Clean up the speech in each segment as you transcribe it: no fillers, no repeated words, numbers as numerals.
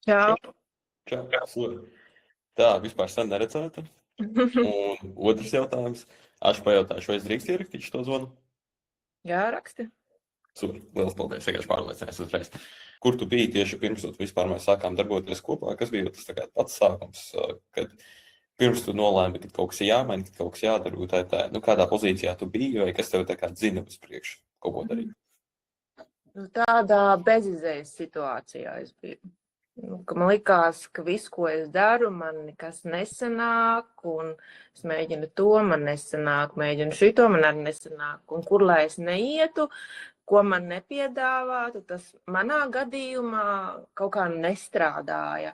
Čau. Čau. Tā, vispār sen neredzēta. Un otrs jautājums. Aš pajautāšu, vai es drīkst ierakstīt šo zvanu? Jā, raksti. Super, liels paldies, vienkārši pārliecinājies uzreiz. Kur tu biji tieši pirms vispār mēs sākām darboties kopā? Kas bija tas pats sākums, kad pirms tu nolēmi, ka kaut kas ir jāmaina, ka kaut kas jādara, tā, kādā pozīcijā tu biji, vai kas tev tā kā dzina uz priekšu kaut ko darīt? Tādā bezizējas situācijā es biju. Man likās, ka viss, ko es daru, man nekas nesanāk, un es mēģinu to, man nesanāk, mēģinu šito, man arī nesanāk, un kur lai es neietu, ko man nepiedāvātu, tas manā gadījumā kaut kā nestrādāja.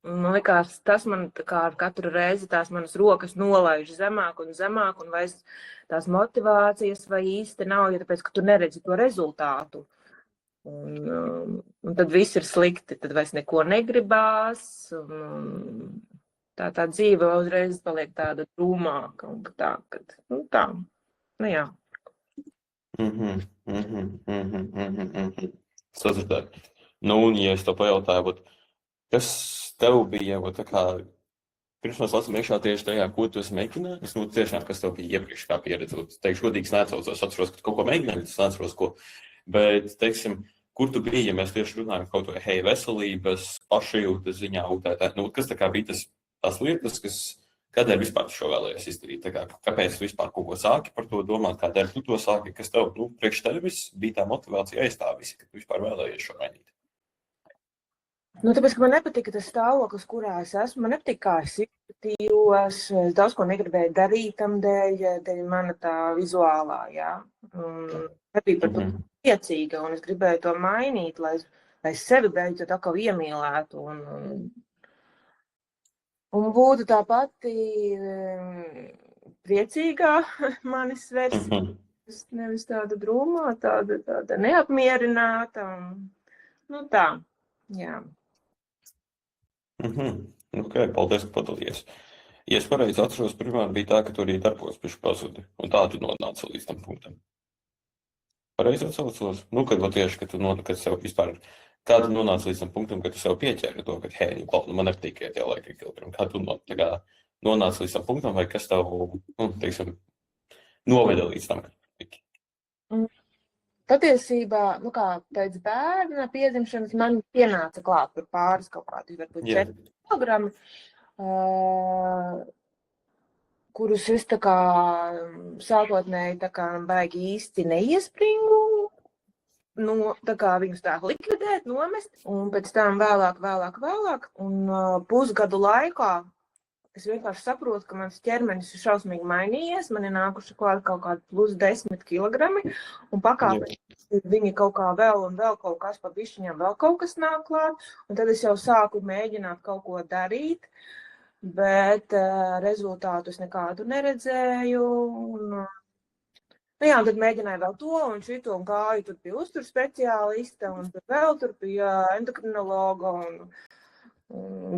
Man likās, tas man kā ar katru reizi tās manas rokas nolaiž zemāk un zemāk, un vairs tās motivācijas vai īsti nav, jo tāpēc, ka tu neredzi to rezultātu. Un tad viss ir slikti, tad vairs neko negribās, un tā dzīve uzreiz paliek tāda drūmāka, un tā, jā. Sadzirdēt. Un ja es to pajautāju, kas tev bija, tā kā, pirms mēs lasām iekšā tieši tajā, ko tu esi mēģinājis, tiešām, kas tev bija iepriekš kā pieredze, teikšu godīgi, es atceros, ka kaut ko mēģināju, es atceros, ko, bet, teiksim, kur tu biji, ja mēs tieši runājam kaut vai, veselības, pašajūtas ziņā, kas tā kā bija tās lietas, kādēļ vispār tu šo vēlējies izdarīt, tā kā, kāpēc tu vispār kaut ko sāki par to domāt, kādēļ tu to sāki, kas tev, priekš tevis bija tā motivācija aizstāvis, ka tu vispār vēlējies šo mainīt? Tāpēc, ka man nepatika tas stāvoklis, kurā es esmu, man nepatika, kā es izskatījos, es daudz ko negribēju darīt tam dēļ mana tā vizuālā, jā. Nebija par to priecīga, un es gribēju to mainīt, lai es sevi beidzot atkal iemīlētu, un būtu tā pati priecīgā manis versija, nevis tāda drūmā, tāda neapmierināta, un tā, jā. Ok, paldies, ka padalījies. Ja es pareizi atceros, pirmā bija tā, ka tu arī darbos bišķi pazudi, un tā tu nonāci līdz tam punktam. Pareizi atceros? Kad tieši, kad sev vispār, kā tu nonāci līdz tam punktam, kad tu sev pieķēri to, ka, hei, man nepatīk tie laika kiltrim. Kā tu nonāci līdz tam punktam, vai kas tev, teiksim, noveda līdz tam, ka tik? Patiesībā, kā pēc bērna piedzimšanas, man pienāca klāt par pāris kaut kādi, varbūt 4 kilogrami, kurus es tā kā sākotnēji tā kā baigi īsti neiespringu, tā kā viņus tā likvidēt, nomest, un pēc tam vēlāk, un pusgadu laikā es vienkārši saprotu, ka mans ķermenis ir šausmīgi mainījies, man ir nākuši klāt kaut kādi plus 10 kilogrami, un pakāpeniski viņi kaut kā vēl un vēl kaut kas pa bišķiņām, vēl kaut kas nāk klāt, un tad es jau sāku mēģināt kaut ko darīt, bet rezultātus nekādu neredzēju, un tad mēģināju vēl to un šito, un gāju tur pie uztur speciālista, un vēl tur pie endokrinologa, un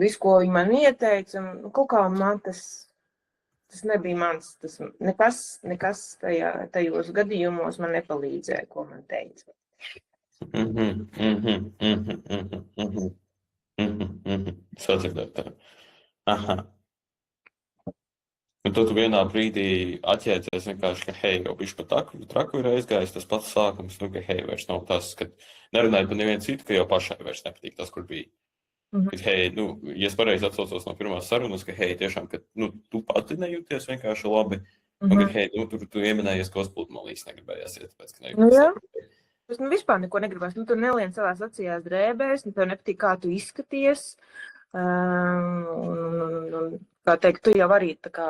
visu, ko viņi man ieteica, kaut kā man tas nebija mans, tas nekas tajos gadījumos man nepalīdzēja, ko man teica. Sadzirdēt tā. Aha. Un tad tu vienā brīdī atjēdzies vienkārši, ka, hei, jau bišķi pa traku ir aizgājis tas pats sākums, ka, hei, vairs nav tas, ka nerunāju par nevienu citu, ka jau pašai vairs nepatīk tas, kur bija. Kad, hei, ja es pareizi atcaucos no pirmās sarunas, ka, hei, tiešām, ka, tu pati nejūties vienkārši labi, un, ka, hei, tu ieminējies, ka uzplūdmalīs negribējās iet, tāpēc, ka negribējās. Es vispār neko negribās, tu nelien savās acījās drēbēs, tev nepatīk, kā tu izskaties, kā teikt, tu jau arī tā kā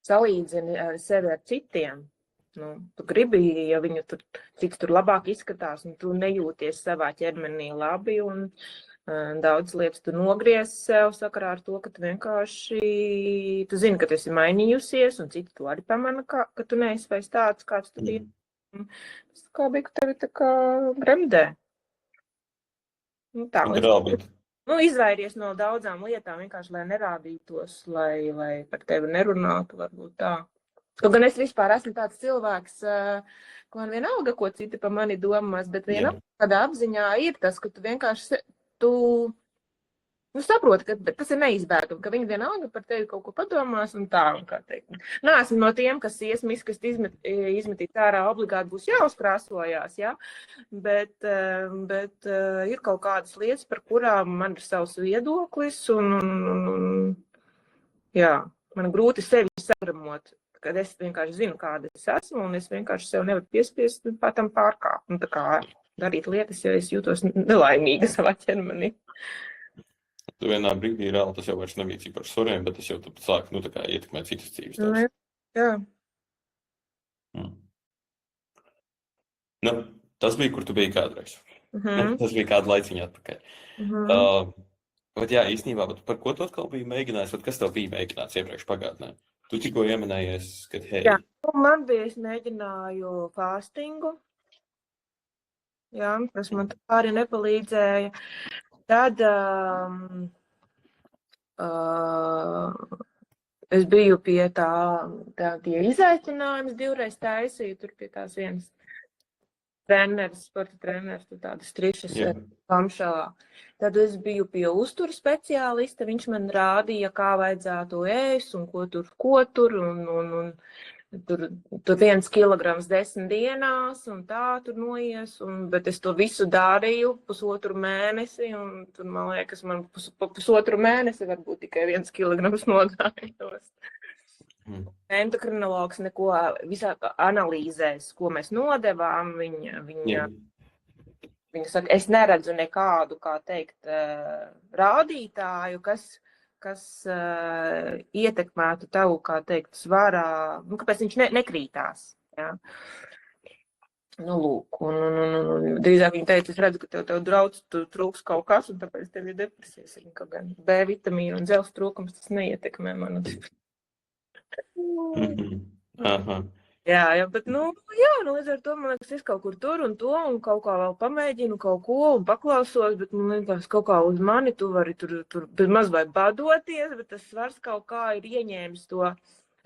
salīdzini sevi ar citiem. Tu gribi, ja viņu cits tur labāk izskatās, un tu nejūties savā ķermenī labi, un daudz lietas tu nogriez sev sakarā ar to, ka tu vienkārši, tu zini, ka tu esi mainījusies, un citi tu arī pamana, ka tu neesi vairs tāds, kāds tu biji. Tas kā bija, ka tevi tā kā gremdē. Tā, izvairies no daudzām lietām, vienkārši, lai nerādītos, lai par tevi nerunātu, varbūt tā. Kaut gan es vispār esmu tāds cilvēks, ka man vienalga, ko citi pa mani domās, bet Jā. vienalga kādā apziņā ir tas, ka tu vienkārši, tu saproti, ka tas ir neizbēgami, ka viņi vienalga par tevi kaut ko padomās un tā, un kā teikt. Nē, esmu no tiem, kas miskast izmetīt ārā obligāti būs jāuzkrāsojās, jā, bet ir kaut kādas lietas, par kurām man ir savs viedoklis, un jā, man grūti sevi sagramot, kad es vienkārši zinu, kāda es esmu, un es vienkārši sev nevaru piespiest tam pārkāpt, un tā kā darīt lietas, ja es jūtos nelaimīga savā ķermenī. Tu vienā brīdī reāli tas jau vairs nebija cik par svariem, bet tas jau tad sāk, tā kā ietekmēt citas dzīves. Jā. Nu, tas bija, kur tu biji kādreiz. Tas bija kādu laiciņu atpakaļ. Bet jā, īstenībā, par ko tu atkal biji mēģinājis, kas tev bija mēģināts iepriekš pagātnē? Tu tikko ieminējies, ka hei. Jā, man bija, es mēģināju fastingu. Jā, tas man arī nepalīdzēja. Tad es biju pie tie izaicinājums divreiz taisīju, tur pie tās vienas treneris, sporta treneris, tur tādas trišas Kamšalā. Tad es biju pie uzturu speciālista, viņš man rādīja, kā vajadzētu ēst un ko tur, un tur 1 kilograms 10 dienās, un tā tur noies, bet es to visu darīju pusotru mēnesi, un tur, man liekas, man pusotru mēnesi varbūt tikai 1 kilograms nogājos. Endokrinologs neko visā analīzēs, ko mēs nodevām, viņa saka, es neredzu nekādu, kā teikt, rādītāju, kas ietekmētu tavu, kā teikt, svarā, kāpēc viņš nekrītās. Jā. Lūk, un drīzāk viņa teica, es redzu, ka tev draudz trūks kaut kas, un tāpēc tev ir depresijas. Kaut gan B vitamīnu un dzelzs trūkums, tas neietekmē manu depresiju. Jā, bet, līdz ar to, man liekas, es kaut kur tur un to, un kaut kā vēl pamēģinu kaut ko, un paklausos, bet, man liekas, kaut kā uz mani tu vari tur maz vai badoties, bet tas svars kaut kā ir ieņēmis to.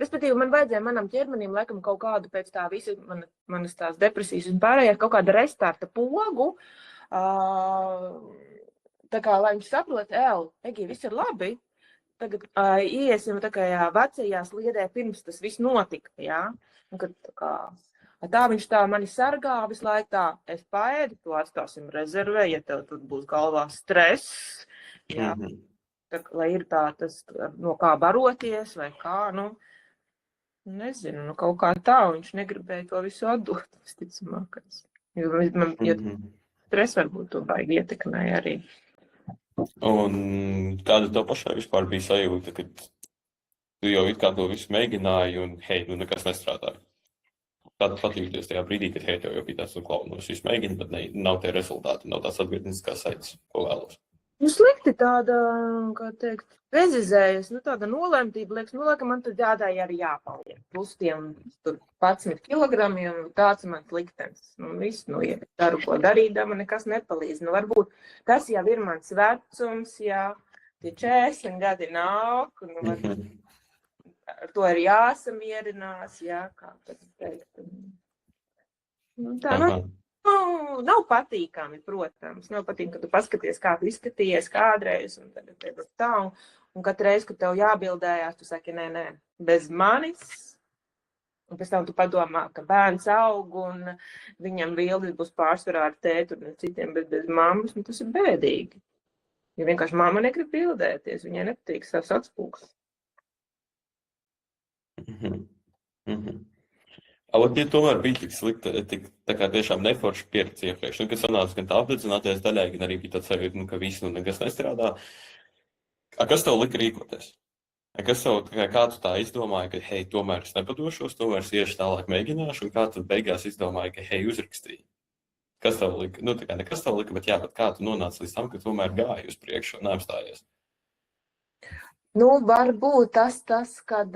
Respektīvi, man vajadzēja manam ķermenim, laikam, kaut kādu pēc tā visa manas tās depresijas un pārējās, kaut kāda restarta pogu, tā kā, lai viņš saprot, Egi, viss ir labi, tagad iesim vecajā sliedē, pirms tas viss notika, jā. Un, kad tā viņš tā mani sargā visu laiku tā, es paēdu, to atstāsim rezervē, ja tev tur būs galvā stress, jā. Tā, lai ir tā, tas, no kā baroties vai kā, nezinu, kaut kā tā, viņš negribēja to visu atdot, visticamākais. Jo stress varbūt to baigi ietekmēja arī. Un kāda tev pašai vispār bija sajūta, kad tu jau it kā to visu mēģināji un, hei, nekas nestrādāja? Kāda patīkties tajā brīdī, kad, hei, tev jau bija tāds klaunos, visu mēģini, bet nav tie rezultāti, nav tās atgriezniskās saites, ko vēlos? Slikti tāda, kā teikt, prezizējas, tāda nolemtība, liekas, laikam man tad jādāja arī jāpaliek. Plus tiem 11 kilogramiem, tāds man liktenis. Viss, ja daru, ko darīdama, nekas nepalīdz. Varbūt tas jau ir mans vecums, jā, tie 40 gadi nāk, varbūt ar to ir jāsamierinās, jā, kā tad teikt. Tā, nav patīkami, protams. Nav patīkami, ka tu paskaties, kā tu izskatījies kādreiz, un tagad tev tā, un katru reizi, kad tev jābildējās, tu saki, nē, bez manis. Un pēc tam tu padomā, ka bērns aug, un viņam bildes būs pārsvarā ar tētu un citiem, bet bez mammas, tas ir bēdīgi. Jo vienkārši mamma negrib bildēties, viņai nepatīk savs atspūks. Ja tomēr bija tik slikta, tā kā tiešām neforši pieredze iepriekš, kad sanāca gan tā apdedzināties daļai, gan arī bija tāds sajūta, ka viss nekas nestrādā. Kas tev lika rīkoties? Kā tu tā izdomāji, ka, hei, tomēr es nepadošos, tomēr es iešu tālāk mēģināšu, un kā tu beigās izdomāji, ka, hei, uzrakstīji? Kas tev lika? Nekas tev lika, bet kā tu nonāci līdz tam, ka tomēr gāji uz priekšu un neapstājies? Varbūt tas, kad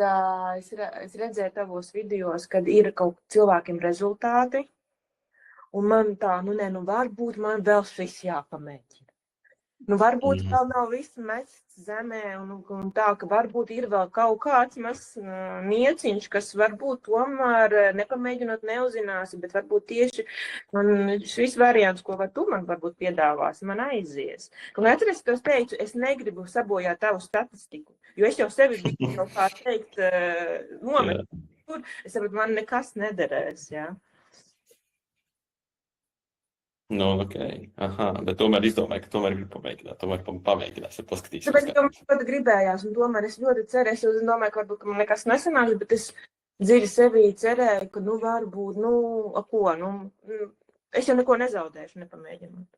es redzēju tavos videos, kad ir kaut cilvēkiem rezultāti, un man tā, varbūt man vēl šis jāpamēģina. Nu, varbūt vēl nav viss mests zemē, un tā, ka varbūt ir vēl kaut kāds mazs nieciņš, kas varbūt tomēr nepamēģinot neuzzināsi, bet varbūt tieši šis variants, ko tu man varbūt piedāvāsi, man aizies. Un atceries, ka es teicu, es negribu sabojāt tavu statistiku, jo es jau sevi biju jau kā teikt nomet tur, es saprotu, man nekas nederēs, jā. Nu, ok. Aha, bet tomēr izdomāju, ka tomēr gribu pamēģināt, paskatīsimies. Tāpēc, ka man ļoti gribējās, un tomēr es ļoti ceru, es domāju, ka varbūt man nekas nesanāks, bet es dziļi sevī cerēju, ka, varbūt, es jau neko nezaudēšu, nepamēģinot.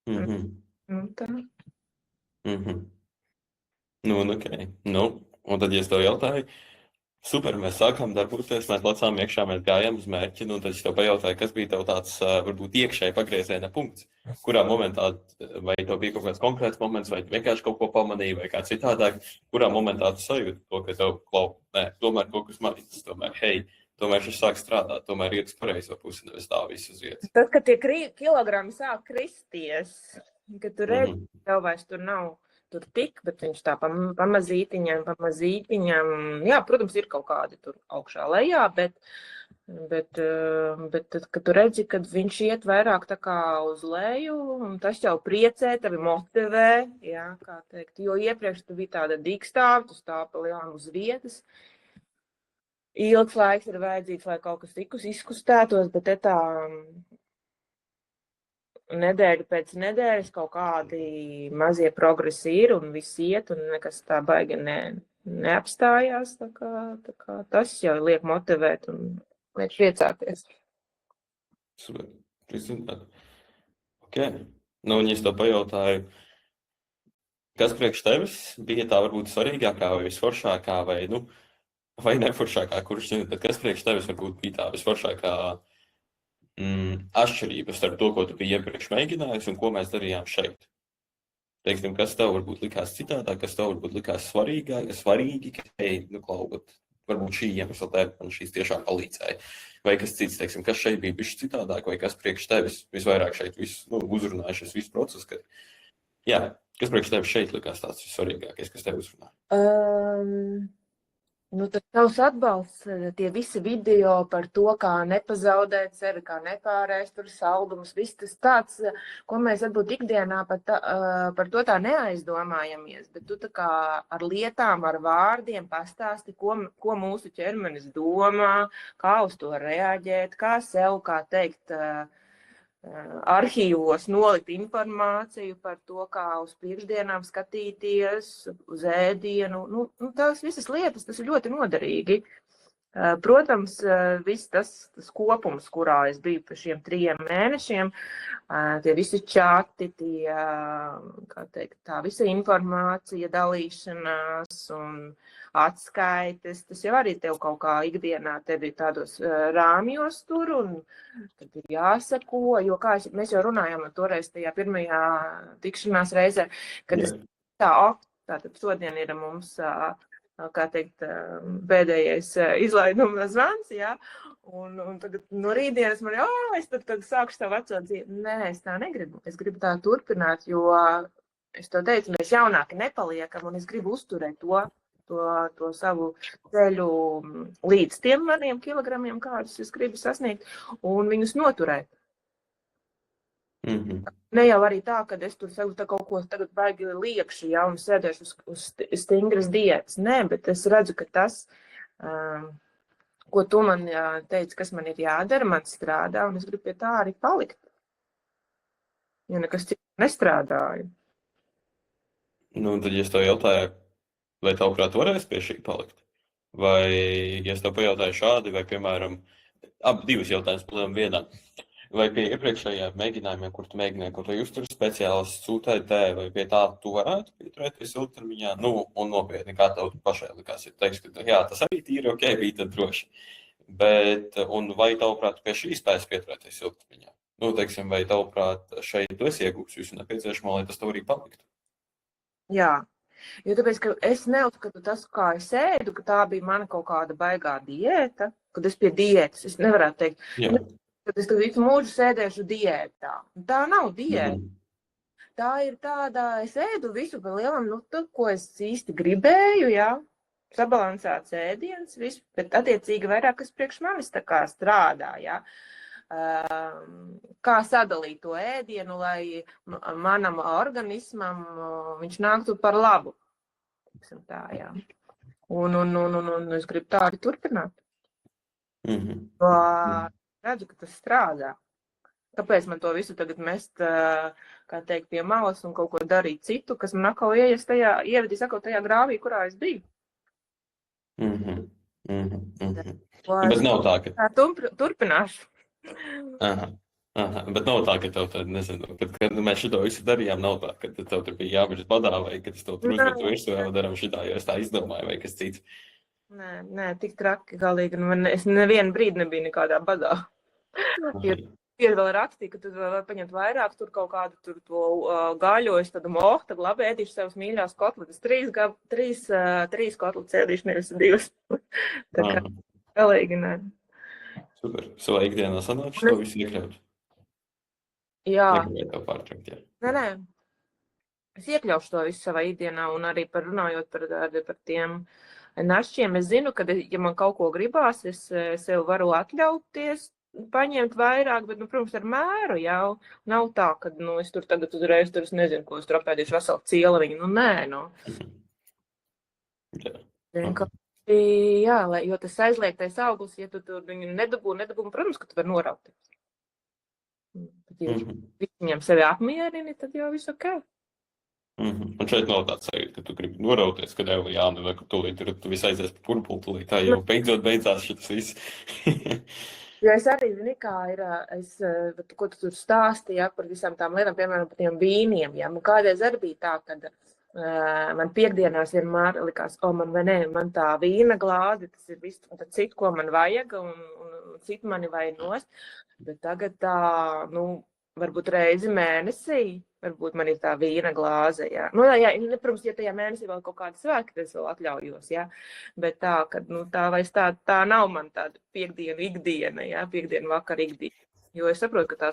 Tā. Ok. Un tad, ja es tev jautāju, super, mēs sākām darboties, mēs lecām iekšā, mēs gājām uz mērķi, un tad es tev pajautāju, kas bija tev tāds, varbūt iekšēji pagrieziena punkts, kurā momentā, vai tev bija kaut kāds konkrēts moments, vai vienkārši kaut ko pamanīji, vai kā citādāk, kurā momentā tu sajūti to, ka tev tomēr kaut kas mainās, tomēr šis sāk strādāt, tomēr iet uz pareizo pusi, nevis tā visu uz vietas. Tad, kad tie kilogrami sāk kristies, kad tu redzi, tev vairs tur nav tur tik, bet viņš tā pamazītiņam, jā, protams, ir kaut kādi tur augšā lejā, bet tad, kad tu redzi, kad viņš iet vairāk tā kā uz leju, un tas jau priecē, tevi motivē, jā, kā teikt, jo iepriekš tu biji tāda dīkstāve, tu stāv pa lielām uz vietas, ilgs laiks ir vajadzīgs, lai kaut kas izkustētos, bet te tā nedēļu pēc nedēļas kaut kādi mazie progresi ir un viss iet un nekas tā baigi neapstājās. Tā kā tas jau liek motivēt un liek priecāties. Super. Ok. Un ja es tev pajautāju, kas priekš tevis bija tā varbūt svarīgākā vai visforšākā vai neforšākā, kas priekš tevis varbūt bija tā visforšākā atšķirības starp to, ko tu biji iepriekš mēģinājis un ko mēs darījām šeit. Teiksim, kas tev varbūt likās citādāk, kas tev varbūt likās svarīgi, ka, varbūt šī iemesla dēļ man šīs tiešām palīdzēja. Vai kas cits, teiksim, kas šeit bija bišķi citādāk, vai kas priekš tevis visvairāk šeit uzrunāja šis viss process, kas priekš tevis šeit likās tāds vissvarīgākais, kas tev uzrunāja? Tad tavs atbalsts, tie visi video par to, kā nepazaudēt sevi, kā nepārēst tur saldumus, viss tas tāds, ko mēs varbūt ikdienā par to tā neaizdomājamies, bet tu tā kā ar lietām, ar vārdiem pastāsti, ko mūsu ķermenis domā, kā uz to reaģēt, kā sev, kā teikt, arhīvos nolikt informāciju par to, kā uz priekšdienām skatīties, uz ēdienu. Tās visas lietas, tas ir ļoti noderīgi. Protams, viss tas kopums, kurā es biju par šiem 3 mēnešiem, tie visi čati, tā visa informācija, dalīšanās un atskaites, tas jau arī tev kaut kā ikdienā tevi tādos rāmjos tur, un tad ir jāsako, jo kā mēs jau runājām toreiz tajā pirmajā tikšanās reizē, kad tātad šodien ir mums, kā teikt, pēdējais izlaiduma zvans, jā, un tagad no rītdienas man, es tad sākšu savu veco dzīvi. Nē, es tā negribu, es gribu tā turpināt, jo es to teicu, mēs jaunāki nepaliekam, un es gribu uzturēt to savu ceļu līdz tiem maniem kilogramiem, kādus es gribu sasniegt, un viņus noturēt. Ne jau arī tā, ka es tur saku kaut ko tagad baigi liekšu, ja, un sēdēšu uz stingras diētas. Nē, bet es redzu, ka tas, ko tu man teici, kas man ir jādara, man strādā, un es gribu pie tā arī palikt. Jo nekas cits nestrādāja. Tad, ja es tev jautāju, vai tavuprāt varēs pie šī palikt? Vai, ja es tev pajautāju šādi, vai, piemēram, divas jautājumas plēm vienā. Vai pie iepriekšējiem mēģinājumiem, kur tu mēģināji, kur tu uzturi speciālists sūtēt tēvi, vai pie tā tu varētu pieturēties ilgtermiņā? Un nopietni, kā tev pašai likās, ja teiks, ka jā, tas arī tīri ok, bija tad droši. Bet, un vai tavuprāt pie šī spējas pieturēties ilgtermiņā? Teiksim, vai tavuprāt šeit tu esi iegūts visu nepieciešamo, lai tas tev arī paliktu? Jā. Jo tāpēc, ka es neuzskatu tas, kā es ēdu, ka tā bija mana kaut kāda baigā diēta, kad es pie diētas, es nevarētu teikt, kad es visu mūžu sēdēšu diētā. Tā nav diēta. tā ir tāda, es ēdu visu pa lielam, nu, to, ko es īsti gribēju, jā, sabalansēts ēdiens, visu, bet attiecīgi vairāk, kas priekš manis tā kā strādā, jā. Kā sadalīt to ēdienu, lai manam organismam viņš nāktu par labu. Tā, jā. Un es gribu tā arī turpināt. Redzu, ka tas strādā. Kāpēc man to visu tagad mest, kā teikt, pie malas un kaut ko darīt citu, kas man atkal ievedīs atkal tajā grāvī, kurā es biju. Bet nav tā, ka... Turpināšu. Bet nav tā, ka tev tad, nezinu, kad mēs šito visu darījām, nav tā, ka tev tur bija jābežas badā, vai ka es tev tur uzmetu virsū, vai darām šitā, jo es tā izdomāju, vai kas cits. Nē, tik traki galīgi, es nevienu brīdi nebiju nekādā badā. Ir vēl rakstīja, ka tu vēl paņemt vairāk, tur kaut kādu tur to gaļojas, tad tad labi ēdīšu savas mīļās kotletes, 3 kotletes ēdīšu, nevis 2. Tā kā galīgi, nē. Super. Savā ikdienā sanāks to visu iekļaut? Jā. Negribēju tev pārtraukt, jā. Nē. Es iekļaušu to visu savā ikdienā un arī runājot par tiem našķiem. Es zinu, ka, ja man kaut ko gribās, es sev varu atļauties paņemt vairāk, bet, protams, ar mēru jau nav tā, ka, es tur tagad uzreiz, es nezinu, ko es tur apēdīšu veselu cieliņu. Nē. Jā, jo tas aizliegtais auglis, ja tu tur viņu nedabū, protams, ka tu vari norauties. Ja viņam sevi apmierini, tad jau viss ok. Un šeit nav tāds sajūta, ka tu gribi norauties, kad jau jānu, vai ka tu visu aizies pa purpuli, tūlīt tā jau beidzās šitas viss. Jo es arī zinu, kā ir, ko tu tur stāsti, ja, par visām tām lietām, piemēram, par tiem vīniem. Ja. Man kādreiz arī bija tā, kad man piekdienās vienmēr likās, man tā vīna glāze, tas ir viss, un tad citu, ko man vajag, un citu mani vajag nost. Bet tagad tā, varbūt reizi mēnesī, varbūt man ir tā vīna glāze, jā. Protams, ja tajā mēnesī vēl kaut kāda svētki, tad es vēl atļaujos, jā. Bet tā, kad, tā nav man tāda piekdienu ikdiena, jā, piekdienu vakar ikdiena. Jo es saprotu, ka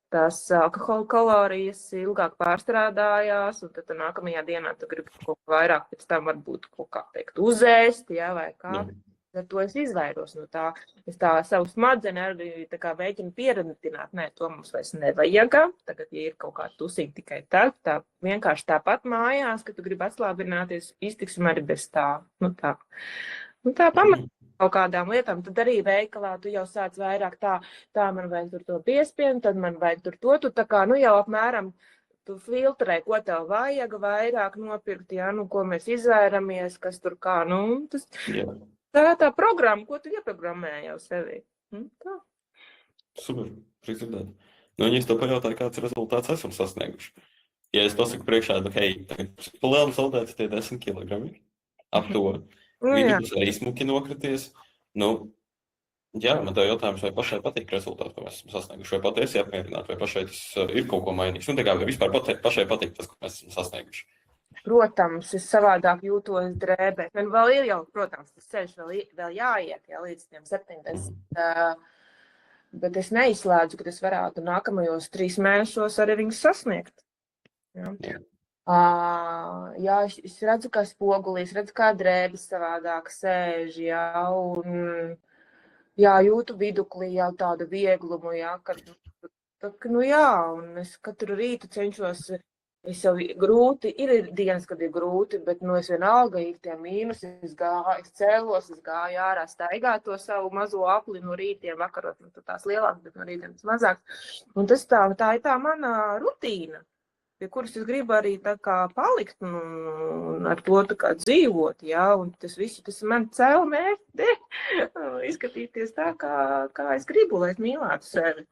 tās alkohola kalorijas ilgāk pārstrādājās, un tad nākamajā dienā tu gribi kaut ko vairāk, pēc tam varbūt kaut kā teikt uzēst, jā, vai kā. Ar to es izvairos no tā. Es tā savu smadzenes arī tā kā mēģinu pieradināt. Nē, to mums vairs nevajag. Tagad, ja ir kaut kāda tusiņa tikai tā vienkārši tāpat mājās, ka tu gribi atslābināties, iztiksim arī bez tā. Tā pamatā kaut kādām lietām. Tad arī veikalā tu jau sāc vairāk tā man vajag tur to piespienu, tad man vajag tur to. Tu tā kā, jau apmēram tu filtrē, ko tev vajag vairāk nopirkt, jā, ko mēs izvairamies, kas tur kā, tas... Jā. Tā programma, ko tu ieprogrammēji jau sevi. Tā. Super, priecājot. Ja es tev pajautāju, kāds rezultāts esam sasnieguši. Ja es pasaku priekšā, hei, palielam saldētas tie 10 kilogrami, ap to. Viņus arī smuki nokrities. Jā, man tev jautājums, vai pašai patīk rezultāts, ko mēs esam sasnieguši, vai patiesi apmierināt, vai pašai tas ir kaut ko mainīgs. Tā kā vispār pašai patīk tas, ko mēs esam sasnieguši. Protams, es savādāk jūtos drēbē. Man vēl ir jau, protams, tas ceļš vēl jāiet, līdz tiem 70. Bet es neizslēdzu, ka es varētu nākamajos 3 mēnešos arī viņus sasniegt. Jā, es redzu, kā spogulī, es redzu, kā drēbes savādāk sēž, un jūtu viduklī jau tādu vieglumu, un es katru rītu cenšos. Es jau grūti, ir dienas, kad ir grūti, bet es vienalga ir tie mīnus, es cēlos, es gāju ārā staigāt to savu mazo apli no rītiem, vakarot, tās lielākas, bet no rītiem tas mazāks. Un tā ir tā mana rutīna, pie kuras es gribu arī tā kā palikt un ar to tā kā dzīvot, un tas visu, tas man cēl mērķi, izskatīties tā, kā es gribu, lai es mīlētu sevi.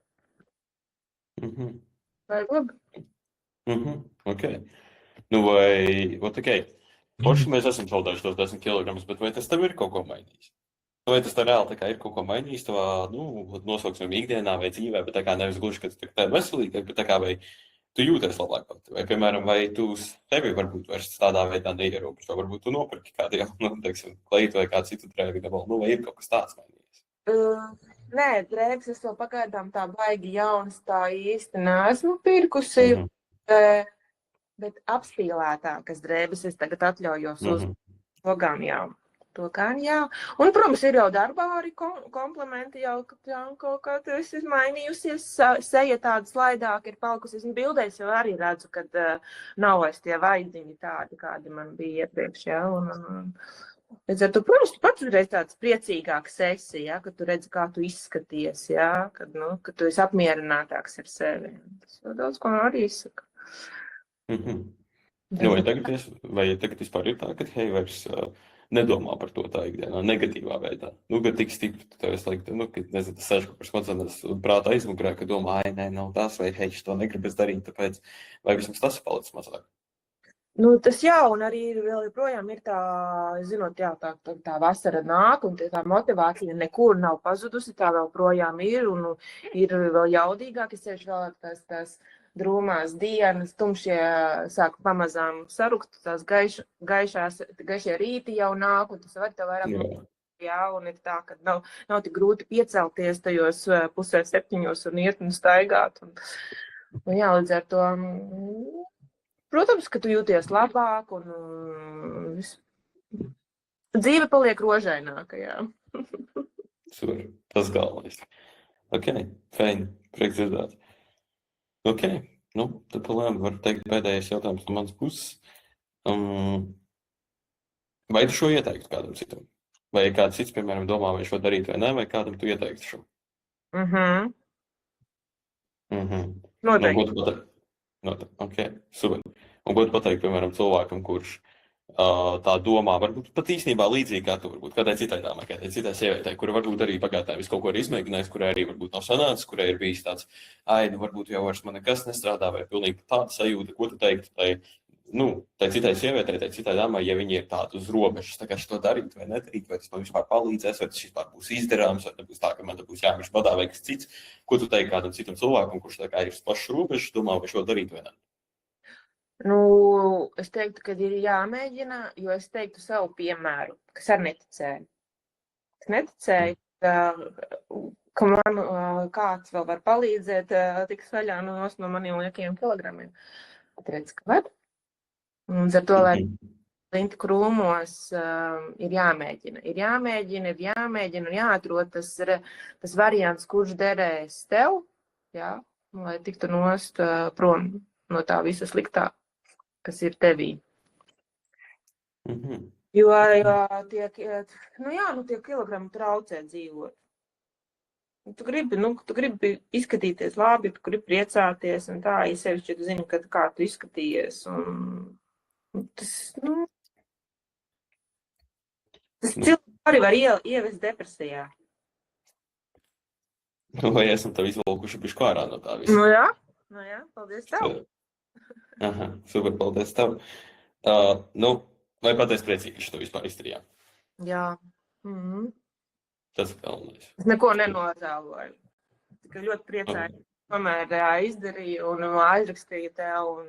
Vai labi? Ok. Ok. Poši mēs esam saldējuši tos 10 kilogramus, bet vai tas tev ir kaut ko mainījis? Vai tas tev reāli tā kā ir kaut ko mainījis tavā, nosauksim ikdienā vai dzīvē, bet tā kā nevis gluži, ka tu tā veselīgāk, bet tā kā vai tu jūties labāk pat? Vai, piemēram, vai tu sevi varbūt vairs tādā veidā neierobežo, vai varbūt tu nopirki kādu jaunu, kleitu vai kādu citu drēbi gabalu, vai ir kaut kas tāds mainījies? Nē, drēbes es vēl pagaidām tā baigi jaunas tā īsti neesmu pirkusi. Bet apspīlētākas drēbes es tagad atļaujos uz to gan jau. To gan jau. Un, protams, ir jau darbā arī komplimenti jau, ka kaut kā tu esi mainījusies, seja tāda slaidāka ir palikusi. Es bildēs jau arī redzu, ka nav vairs tie vaidziņi tādi, kādi man bija iepriekš, ja. Līdz ar to, protams, tu pats reiz tāds priecīgāks esi, ja, kad tu redzi, kā tu izskaties, ja, kad tu esi apmierinātāks ar sevi. Tas jau daudz ko arī izsaka. Vai tagad vispār ir tā, ka hei vairs nedomā par to tā ikdienā, negatīvā veidā? Kad tik stipri, tev es laiku, kad, nezinu, tas sēž kaut kas smadzenes prāta aizmugurē, ka domā, nē, nav tās, vai hei, to negribas darīt, tāpēc, vai vismaz tas palicis mazāk? Tas jau, un arī vēl joprojām ir tā, zinot, jā, tā vasara nāk, un tā motivācija nekur nav pazudusi, tā vēl projām ir, un ir vēl jaudīgāk, es ceļš vēl tās drūmās dienas, tumšie sāk pamazām sarukt, tās gaišie rīti jau nāk, un tas var tev vairāk, jā, un ir tā, ka nav tik grūti piecelties tajos 6:30 un iet un staigāt, un jā, līdz ar to, protams, ka tu jūties labāk, un dzīve paliek rožaināka, jā. Super, tas galvenais. Ok, feini, prieks dzirdēt. Ok, tad palēm var teikt pēdējais jautājums no manas puses. Vai tu šo ieteiktu kādam citam? Vai kāds cits, piemēram, domā, vai šo darīt vai ne, vai kādam tu ieteiktu šo? Noteikti. Ok, super. Un ko tu pateikt, piemēram, cilvēkam, kurš tā domā, varbūt pat īstenībā līdzīgi kā tu, varbūt kādai citai dāmai, kādai citai sievietei, kura varbūt arī pagātnē visu kaut ko ir izmēģinājis, kurai arī varbūt nav sanācis, kurai ir bijis tāds, varbūt jau vairs man nekas nestrādā, vai pilnīgi tāda sajūta, ko tu teiktu, tai citai sievietei, tai citai dāmai, ja viņi ir tādi uz robežas, tā kā šo darīt vai nedarīt, vai tas man vispār palīdzēs, vai tas vispār būs izdarāms, vai nebūs tā, ka man būs jāmirst badā vai kas cits, ko tu teiktu kādam citam cilvēkam, kurš tā kā ir uz plašas robežas, domā, vai šo darīt vai ne? Es teiktu, ka ir jāmēģina, jo es teiktu savu piemēru, kas ar neticēju. Es neticēju, ka man kāds vēl var palīdzēt tik saļā no maniem liekiem kilogramiem. Redz, ka var. Un ar to, lai Linta krūmos ir jāmēģina. Ir jāmēģina un jāatrod tas variants, kurš derēs tev, jā, lai tiktu nost prom no tā visa sliktā, kas ir tevī. Jo tie kilogrami traucē dzīvot. Tu gribi izskatīties labi, tu gribi priecāties, un tā, ja sevišķi tu zini, kā tu izskatījies, un tas cilvēks arī var ievest depresijā. Vai esam tev izvalkuši bišķi ārā no tā visa? Nu jā, paldies tev. Super, paldies tev. Vai paties priecīgi, ka tu vispār izdarījām? Jā. Tas ir galvenais. Es neko nenozēloju. Tikai ļoti priecāju, tomēr izdarīju un aizrakstīju tev, un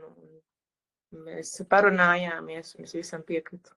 mēs parunājāmies, un es visam piekritu.